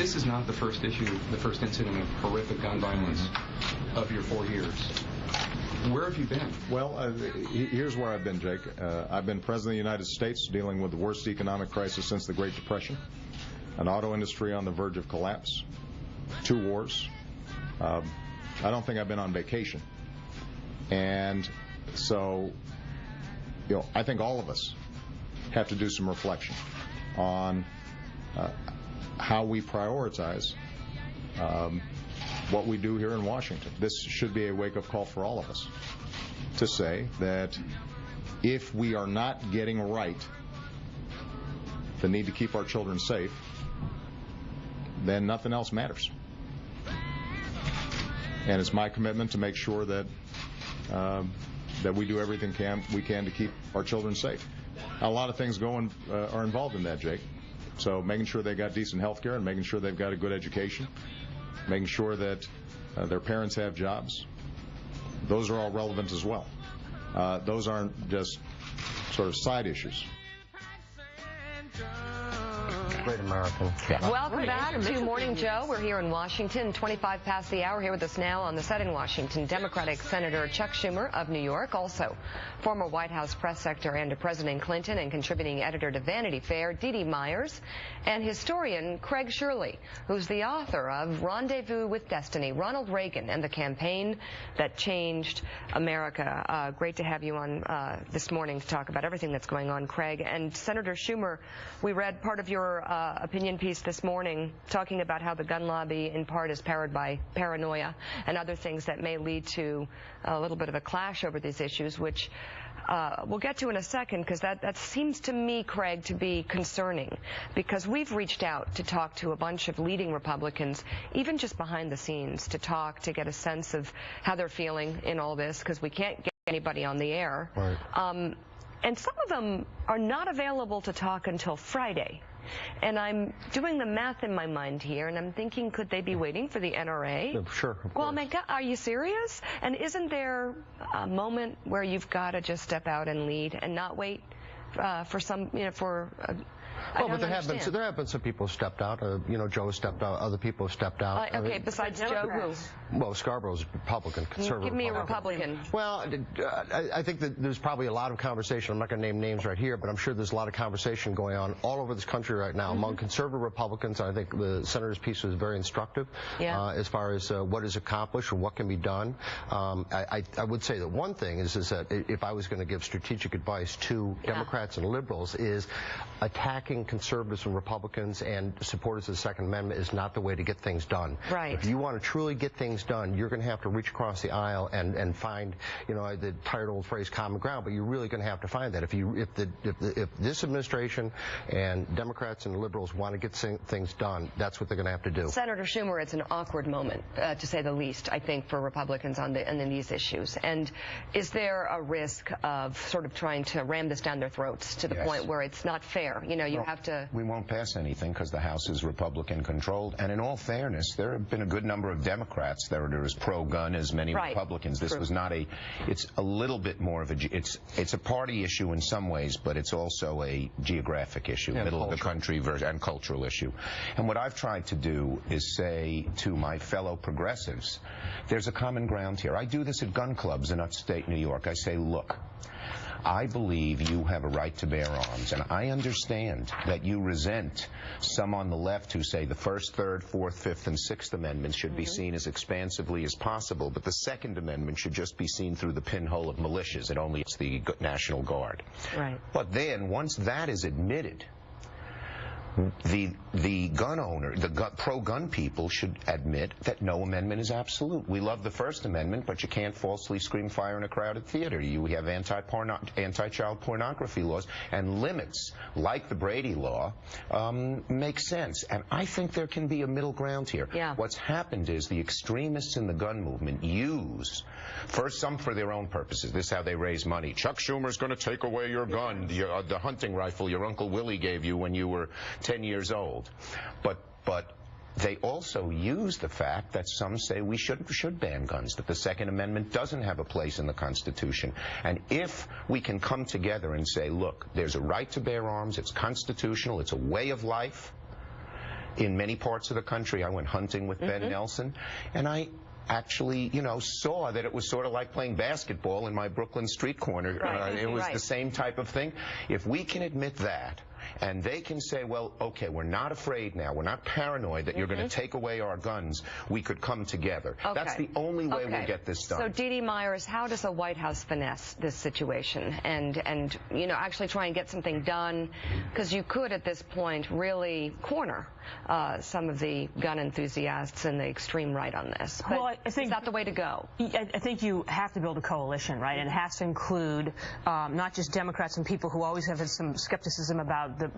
this is not the first incident of horrific gun violence of your 4 years. Where have you been? Well, here's where I've been, Jake. I've been President of the United States dealing with the worst economic crisis since the Great Depression, an auto industry on the verge of collapse, 2 wars. I don't think I've been on vacation. And so, I think all of us have to do some reflection on how we prioritize what we do here in Washington. This should be a wake-up call for all of us to say that if we are not getting right the need to keep our children safe, then nothing else matters. And it's my commitment to make sure that that we do everything we can to keep our children safe. A lot of things are involved in that, Jake. So making sure they got decent health care and making sure they've got a good education, making sure that their parents have jobs, those are all relevant as well. Those aren't just sort of side issues. Great American. Yeah. Welcome back to Morning Joe. We're here in Washington, 25 past the hour. Here with us now on the set in Washington, Democratic Senator Chuck Schumer of New York, also former White House press secretary under President Clinton and contributing editor to Vanity Fair, Dee Dee Myers, and historian Craig Shirley, who's the author of Rendezvous with Destiny, Ronald Reagan and the Campaign That Changed America. Great to have you on this morning to talk about everything that's going on, Craig. And Senator Schumer, we read part of your opinion piece this morning talking about how the gun lobby in part is powered by paranoia and other things that may lead to a little bit of a clash over these issues, which we'll get to in a second, because that seems to me, Craig, to be concerning, because we've reached out to talk to a bunch of leading Republicans, even just behind the scenes, to get a sense of how they're feeling in all this, because we can't get anybody on the air. Right. And some of them are not available to talk until Friday. And I'm doing the math in my mind here, and I'm thinking, could they be waiting for the NRA? Yeah, sure, of well, course. my God, are you serious? And isn't there a moment where you've got to just step out and lead and not wait for some, Well, but there have been some people who stepped out. Joe stepped out. Other people have stepped out. Okay, besides Joe, who? Well, Scarborough's Republican, conservative. Give me a Republican. Well, I think that there's probably a lot of conversation. I'm not going to name names right here, but I'm sure there's a lot of conversation going on all over this country right now among conservative Republicans. I think the senator's piece was very instructive as far as what is accomplished and what can be done. I would say that one thing is that if I was going to give strategic advice to Democrats and liberals, is attacking conservatives and Republicans and supporters of the Second Amendment is not the way to get things done. Right. If you want to truly get things done, you're going to have to reach across the aisle and find, the tired old phrase, common ground. But you're really going to have to find that. If this administration and Democrats and liberals want to get things done, that's what they're going to have to do. Senator Schumer, it's an awkward moment, to say the least, I think, for Republicans on these issues. And is there a risk of sort of trying to ram this down their throats to the point where it's not fair? You have to... We won't pass anything because the House is Republican-controlled. And in all fairness, there have been a good number of Democrats that are as pro-gun as many Republicans. This was not it's a little bit more of it's a party issue in some ways, but it's also a geographic issue, middle of the country and cultural issue. And what I've tried to do is say to my fellow progressives, there's a common ground here. I do this at gun clubs in upstate New York. I say, look, I believe you have a right to bear arms, and I understand that you resent some on the left who say the First, Third, Fourth, Fifth, and Sixth Amendments should be seen as expansively as possible, but the Second Amendment should just be seen through the pinhole of militias. It only is the National Guard. Right. But then, once that is admitted, the gun owner, the pro-gun people should admit that no amendment is absolute. We love the First Amendment, but you can't falsely scream fire in a crowded theater. You have anti-child pornography laws, and limits, like the Brady Law, make sense. And I think there can be a middle ground here. Yeah. What's happened is the extremists in the gun movement use, first some for their own purposes. This is how they raise money. Chuck Schumer's going to take away your gun, the hunting rifle your Uncle Willie gave you when you were 10 years old. But they also use the fact that some say we should ban guns, that the Second Amendment doesn't have a place in the Constitution. And if we can come together and say, look, there's a right to bear arms, it's constitutional, it's a way of life, in many parts of the country. I went hunting with Ben Nelson, and I actually, saw that it was sort of like playing basketball in my Brooklyn street corner. It was the same type of thing. If we can admit that, and they can say, well, okay, we're not afraid now, we're not paranoid that you're going to take away our guns, we could come together. That's the only way we'll get this done. So, Dee Dee Myers, how does the White House finesse this situation and actually try and get something done? Because you could, at this point, really corner some of the gun enthusiasts and the extreme right on this. But well, I think, is that the way to go? I think you have to build a coalition, right? And it has to include not just Democrats and people who always have some skepticism about the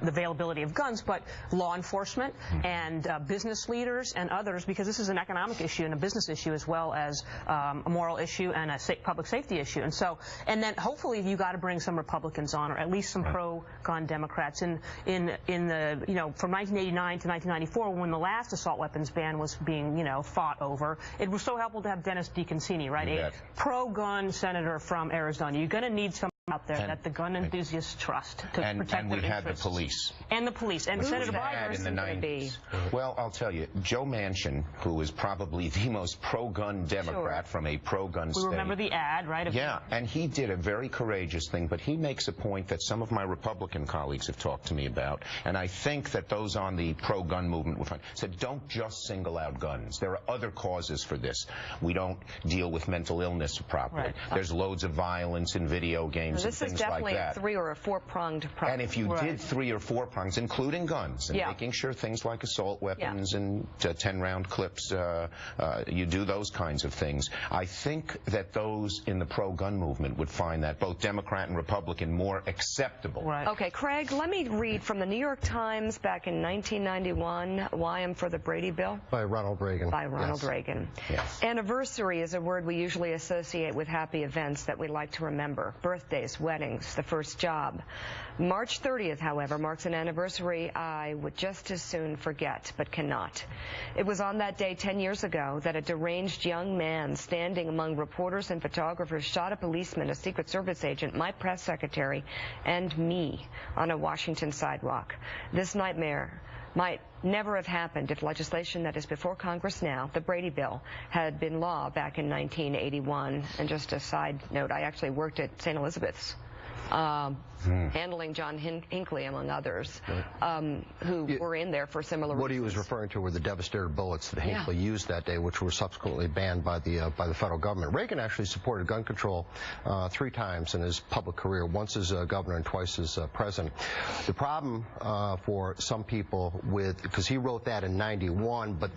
availability of guns, but law enforcement and business leaders and others, because this is an economic issue and a business issue as well as a moral issue and a public safety issue. And then hopefully you got to bring some Republicans on, or at least some pro-gun Democrats. In the from 1989 to 1994, when the last assault weapons ban was being fought over, it was so helpful to have Dennis DeConcini, right, a pro-gun senator from Arizona. You're going to need some out there that the gun enthusiasts trust to protect their interests. And we had the police. And the police. And Senator Biden in the 90s. Well, I'll tell you, Joe Manchin, who is probably the most pro-gun Democrat from a pro-gun state. We remember the ad, right? Yeah, and he did a very courageous thing, but he makes a point that some of my Republican colleagues have talked to me about, and I think that those on the pro-gun movement would find, said, don't just single out guns. There are other causes for this. We don't deal with mental illness properly. Right. There's loads of violence in video games. This is definitely a 3- or 4-pronged problem. And if you did 3 or 4 prongs, including guns, and making sure things like assault weapons and 10-round clips, you do those kinds of things, I think that those in the pro-gun movement would find that both Democrat and Republican more acceptable. Right. Okay, Craig, let me read from the New York Times back in 1991, Why I'm for the Brady Bill? By Ronald Reagan. By Ronald Reagan. Yes. Anniversary is a word we usually associate with happy events that we like to remember. Birthdays, weddings, the first job. March 30th, however, marks an anniversary I would just as soon forget, but cannot. It was on that day 10 years ago that a deranged young man standing among reporters and photographers shot a policeman, a Secret Service agent, my press secretary, and me on a Washington sidewalk. This nightmare might never have happened if legislation that is before Congress now, the Brady Bill, had been law back in 1981. And just a side note, I actually worked at St. Elizabeth's, handling John Hinckley, among others, who were in there for similar reasons. What he was referring to were the devastator bullets that Hinckley used that day, which were subsequently banned by the federal government. Reagan actually supported gun control 3 times in his public career, once as governor and twice as president. The problem for some people because he wrote that in 91, but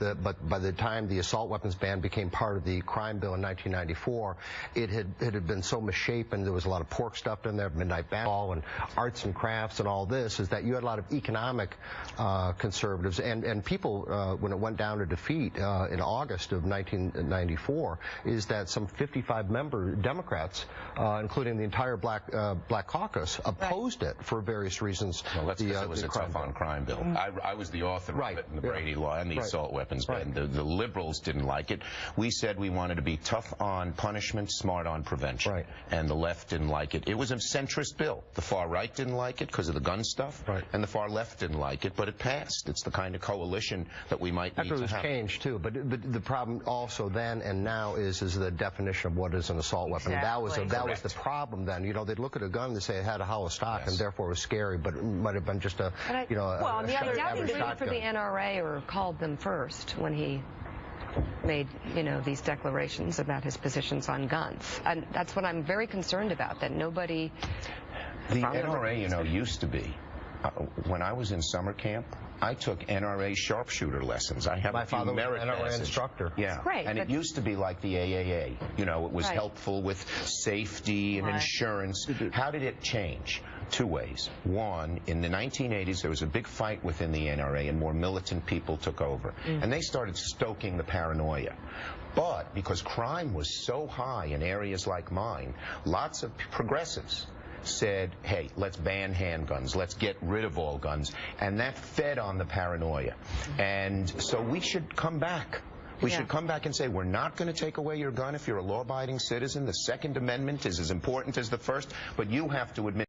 by the time the assault weapons ban became part of the crime bill in 1994, it had been so misshapen. There was a lot of pork stuffed in there, midnight baseball and arts and crafts and all this, is that you had a lot of economic conservatives and people when it went down to defeat in August of 1994, is that some 55 member Democrats, including the entire Black Caucus, opposed it for various reasons. Well, that's because it was a tough-on-crime bill. I was the author of it in the Brady Law and the assault weapons ban. The liberals didn't like it. We said we wanted to be tough on punishment, smart on prevention. And the left didn't like it. It was a centrist bill. The far right didn't like it because of the gun stuff, and the far left didn't like it, but it passed. It's the kind of coalition that we might need to have. After it was changed, too, but the problem also then and now is the definition of what is an assault weapon. That was the problem then. They'd look at a gun and say it had a hollow stock, and therefore it was scary, but it might have been just a, well, on the other hand, he waited for the NRA or called them first when he made, these declarations about his positions on guns. And that's what I'm very concerned about, that nobody... The NRA, used to be. When I was in summer camp, I took NRA sharpshooter lessons. I have a few merit NRA passes. instructor. Yeah, great, and it used to be like the AAA. It was helpful with safety and insurance. How did it change? 2 ways. One, in the 1980s, there was a big fight within the NRA, and more militant people took over. And they started stoking the paranoia. But because crime was so high in areas like mine, lots of progressives said, hey, let's ban handguns, let's get rid of all guns, and that fed on the paranoia. And so we should come back. We should come back and say, we're not going to take away your gun if you're a law-abiding citizen. The Second Amendment is as important as the First, but you have to admit